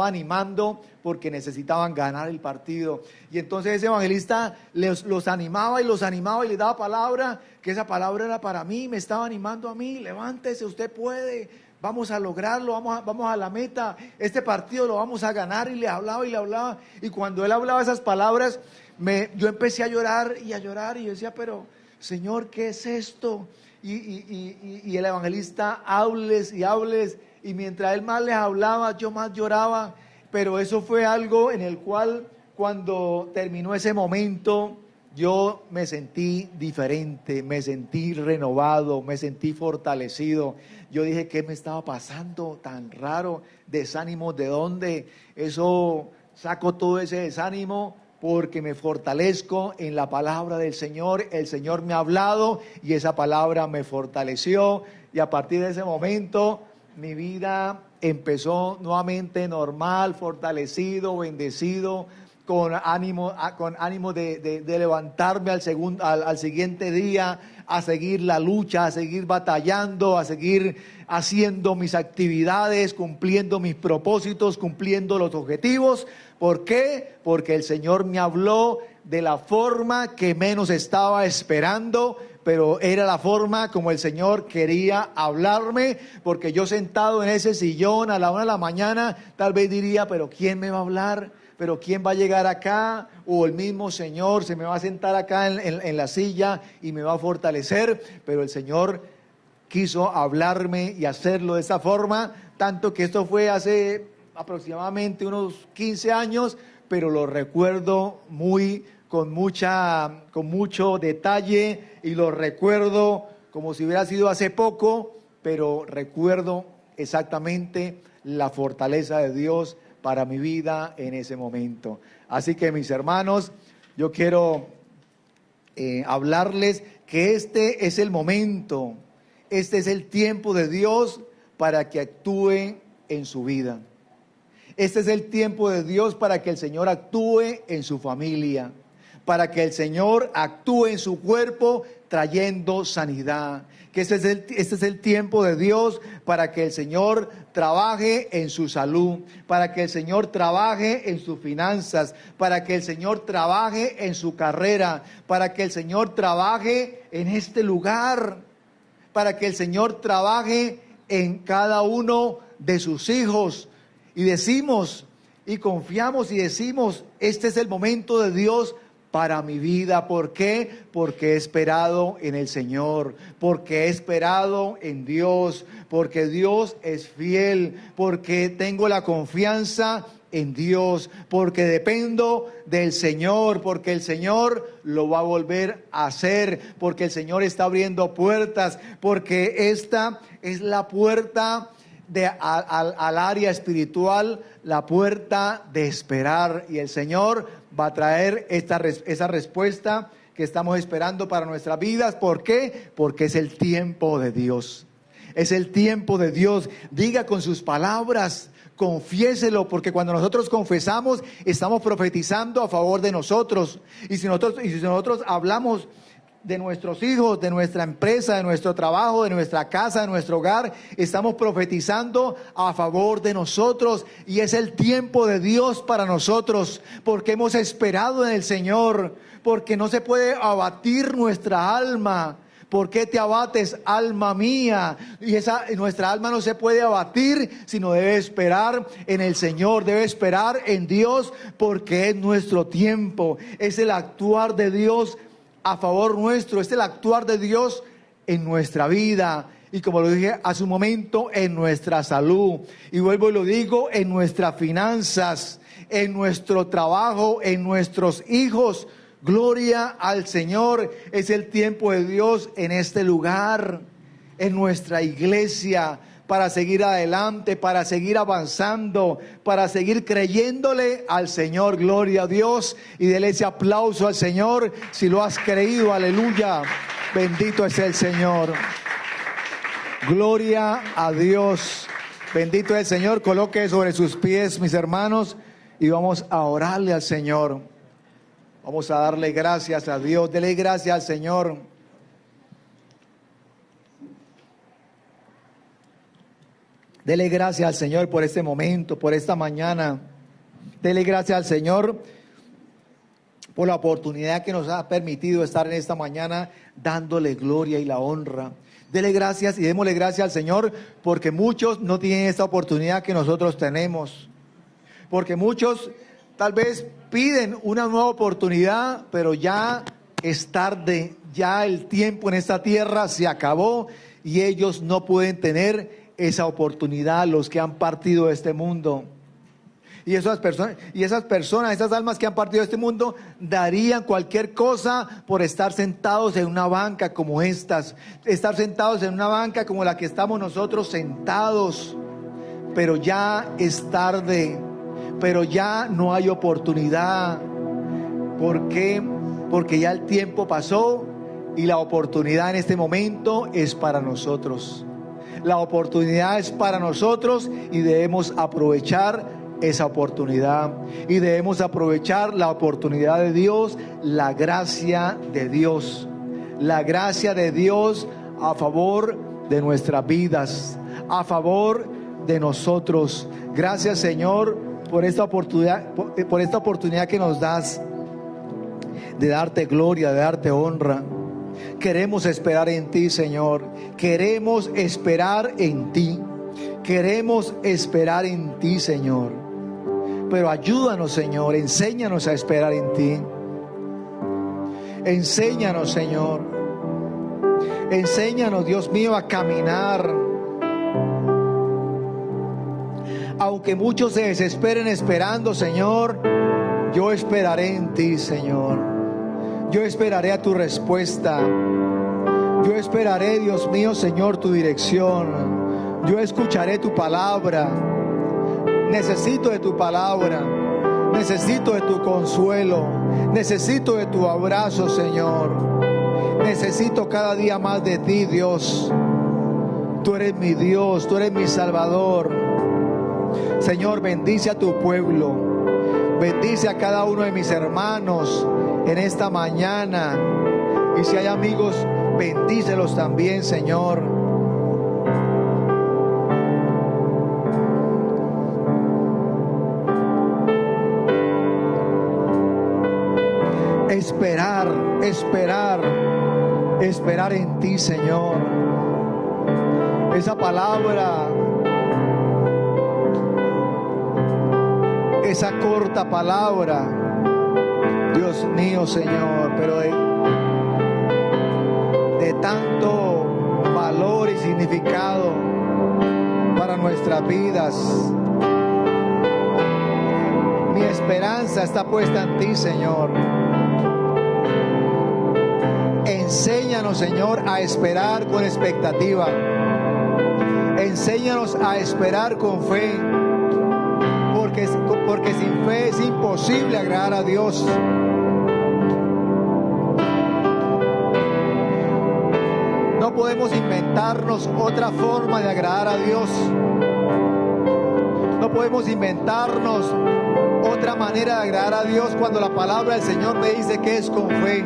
animando, porque necesitaban ganar el partido. Y entonces ese evangelista los animaba y les daba palabra, que esa palabra era para mí, me estaba animando a mí: levántese, usted puede, vamos a lograrlo, vamos a la meta, este partido lo vamos a ganar. Y le hablaba, y cuando él hablaba esas palabras, yo empecé a llorar, y yo decía, pero Señor, ¿qué es esto? Y el evangelista, hables, y mientras él más les hablaba, yo más lloraba. Pero eso fue algo en el cual, cuando terminó ese momento, yo me sentí diferente, me sentí renovado, me sentí fortalecido. Yo dije, ¿qué me estaba pasando tan raro? ¿Desánimo de dónde? Eso, saco todo ese desánimo porque me fortalezco en la palabra del Señor. El Señor me ha hablado y esa palabra me fortaleció, y a partir de ese momento mi vida empezó nuevamente normal, fortalecido, bendecido, con ánimo de levantarme al siguiente día, a seguir la lucha, a seguir batallando, a seguir haciendo mis actividades, cumpliendo mis propósitos, cumpliendo los objetivos. ¿Por qué? Porque el Señor me habló de la forma que menos estaba esperando, pero era la forma como el Señor quería hablarme, porque yo sentado en ese sillón a la 1 de la mañana, tal vez diría, pero ¿quién me va a hablar? ¿Pero quién va a llegar acá? O el mismo Señor se me va a sentar acá en la silla y me va a fortalecer. Pero el Señor quiso hablarme y hacerlo de esa forma, tanto que esto fue hace aproximadamente unos 15 años, pero lo recuerdo con mucho detalle, y lo recuerdo como si hubiera sido hace poco, pero recuerdo exactamente la fortaleza de Dios para mi vida en ese momento. Así que, mis hermanos, yo quiero hablarles que este es el momento, este es el tiempo de Dios para que actúe en su vida. Este es el tiempo de Dios para que el Señor actúe en su familia, para que el Señor actúe en su cuerpo trayendo sanidad. Que este es el tiempo de Dios para que el Señor trabaje en su salud, para que el Señor trabaje en sus finanzas, para que el Señor trabaje en su carrera, para que el Señor trabaje en este lugar, para que el Señor trabaje en cada uno de sus hijos. Y decimos, y confiamos y decimos, este es el momento de Dios para mi vida. ¿Por qué? Porque he esperado en el Señor, porque he esperado en Dios, porque Dios es fiel, porque tengo la confianza en Dios, porque dependo del Señor, porque el Señor lo va a volver a hacer, porque el Señor está abriendo puertas, porque esta es la puerta al área espiritual la puerta de esperar, y el Señor va a traer esa respuesta que estamos esperando para nuestras vidas. ¿Por qué? Porque es el tiempo de Dios. Es el tiempo de Dios. Diga con sus palabras, confiéselo, porque cuando nosotros confesamos, estamos profetizando a favor de nosotros. Y si nosotros hablamos de nuestros hijos, de nuestra empresa, de nuestro trabajo, de nuestra casa, de nuestro hogar, estamos profetizando a favor de nosotros, y es el tiempo de Dios para nosotros, porque hemos esperado en el Señor, porque no se puede abatir nuestra alma. ¿Por qué te abates, alma mía? Y nuestra alma no se puede abatir, sino debe esperar en el Señor, debe esperar en Dios, porque es nuestro tiempo, es el actuar de Dios a favor nuestro, es el actuar de Dios en nuestra vida, y como lo dije hace un momento, en nuestra salud, y vuelvo y lo digo, en nuestras finanzas, en nuestro trabajo, en nuestros hijos. Gloria al Señor. Es el tiempo de Dios en este lugar, en nuestra iglesia, para seguir adelante, para seguir avanzando, para seguir creyéndole al Señor. Gloria a Dios, y dele ese aplauso al Señor si lo has creído. Aleluya, bendito es el Señor. Gloria a Dios, bendito es el Señor. Coloque sobre sus pies, mis hermanos, y vamos a orarle al Señor. Vamos a darle gracias a Dios. Dele gracias al Señor. Dele gracias al Señor por este momento, por esta mañana. Dele gracias al Señor por la oportunidad que nos ha permitido estar en esta mañana dándole gloria y la honra. Dele gracias y démosle gracias al Señor, porque muchos no tienen esta oportunidad que nosotros tenemos. Porque muchos tal vez piden una nueva oportunidad, pero ya es tarde, ya el tiempo en esta tierra se acabó, y ellos no pueden tener esa oportunidad, los que han partido de este mundo. Y esas personas, esas almas que han partido de este mundo, darían cualquier cosa por estar sentados en una banca como estas, estar sentados en una banca como la que estamos nosotros sentados. Pero ya es tarde, pero ya no hay oportunidad. ¿Por qué? Porque ya el tiempo pasó, y la oportunidad en este momento es para nosotros. La oportunidad es para nosotros, y debemos aprovechar esa oportunidad, y debemos aprovechar la oportunidad de Dios, la gracia de Dios, la gracia de Dios a favor de nuestras vidas, a favor de nosotros. Gracias, Señor, por esta oportunidad que nos das de darte gloria, de darte honra. Queremos esperar en ti, Señor. Queremos esperar en ti. Queremos esperar en ti, Señor. Pero ayúdanos, Señor. Enséñanos a esperar en ti. Enséñanos, Señor. Enséñanos, Dios mío, a caminar. Aunque muchos se desesperen esperando, Señor, yo esperaré en ti, Señor. Yo esperaré a tu respuesta. Yo esperaré, Dios mío, Señor, tu dirección. Yo escucharé tu palabra. Necesito de tu palabra. Necesito de tu consuelo. Necesito de tu abrazo, Señor. Necesito cada día más de ti, Dios. Tú eres mi Dios, tú eres mi Salvador. Señor, bendice a tu pueblo. Bendice a cada uno de mis hermanos en esta mañana. Y si hay amigos, bendícelos también, Señor. Esperar en ti, Señor. Esa palabra, esa corta palabra, Dios mío, Señor, pero de tanto valor y significado para nuestras vidas. Mi esperanza está puesta en ti, Señor. Enséñanos, Señor, a esperar con expectativa. enséñanos a esperar con fe, porque sin fe es imposible agradar a Dios. No podemos inventarnos otra forma de agradar a Dios. No podemos inventarnos otra manera de agradar a Dios cuando la palabra del Señor me dice que es con fe.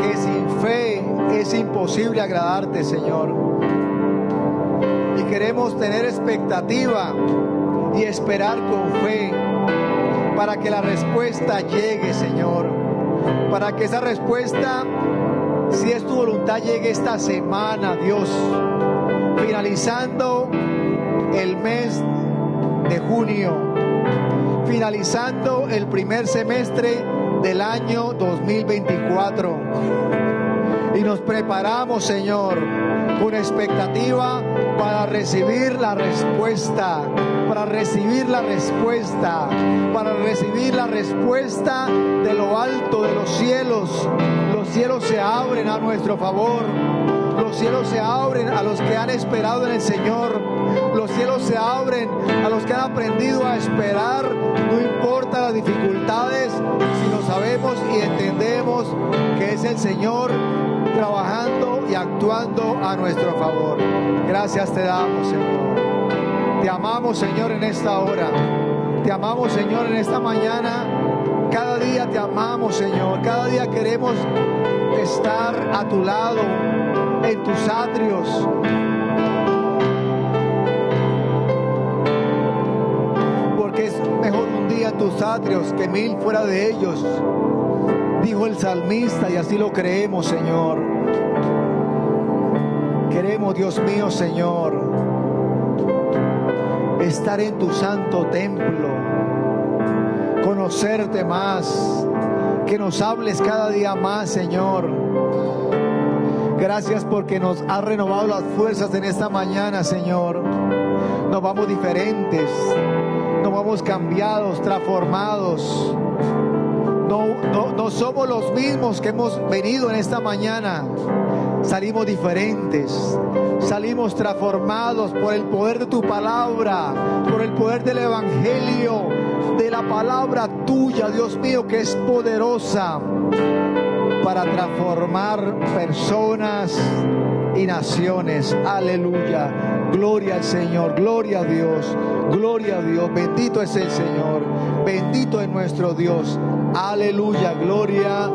Que sin fe es imposible agradarte, Señor. Y queremos tener expectativa y esperar con fe para que la respuesta llegue, Señor. Para que esa respuesta, si es tu voluntad, llegue esta semana, Dios. Finalizando el mes de junio, finalizando el primer semestre del año 2024. Y nos preparamos, Señor, con expectativa para recibir la respuesta, para recibir la respuesta, para recibir la respuesta de lo alto de los cielos. Los cielos se abren a nuestro favor. Los cielos se abren a los que han esperado en el Señor. Los cielos se abren a los que han aprendido a esperar. No importa las dificultades, si lo sabemos y entendemos que es el Señor trabajando y actuando a nuestro favor. Gracias te damos, Señor. Te amamos, Señor, en esta hora. Te amamos, Señor, en esta mañana. Cada día te amamos, Señor. Cada día queremos estar a tu lado, en tus atrios. Porque es mejor un día en tus atrios que 1000 fuera de ellos, dijo el salmista, y así lo creemos, Señor. Queremos, Dios mío, Señor, estar en tu santo templo, conocerte más, que nos hables cada día más, Señor. Gracias porque nos has renovado las fuerzas en esta mañana, Señor. Nos vamos diferentes, nos vamos cambiados, transformados. No somos los mismos que hemos venido en esta mañana. Salimos diferentes, salimos transformados por el poder de tu palabra, por el poder del Evangelio, de la palabra tuya, Dios mío, que es poderosa para transformar personas y naciones. Aleluya. Gloria al Señor, gloria a Dios, gloria a Dios. Bendito es el Señor, bendito es nuestro Dios. Aleluya, gloria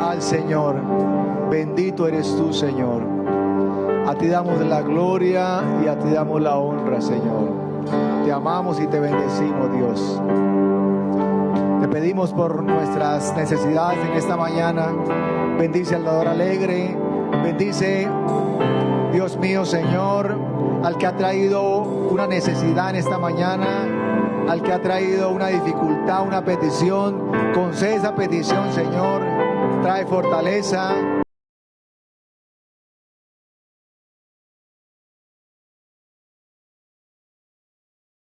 al Señor. Bendito eres tú, Señor. A ti damos la gloria y a ti damos la honra, Señor. Te amamos y te bendecimos, Dios. Te pedimos por nuestras necesidades en esta mañana. Bendice al dador alegre. Bendice, Dios mío, Señor, al que ha traído una necesidad en esta mañana, al que ha traído una dificultad, una petición. Concede esa petición, Señor. Trae fortaleza.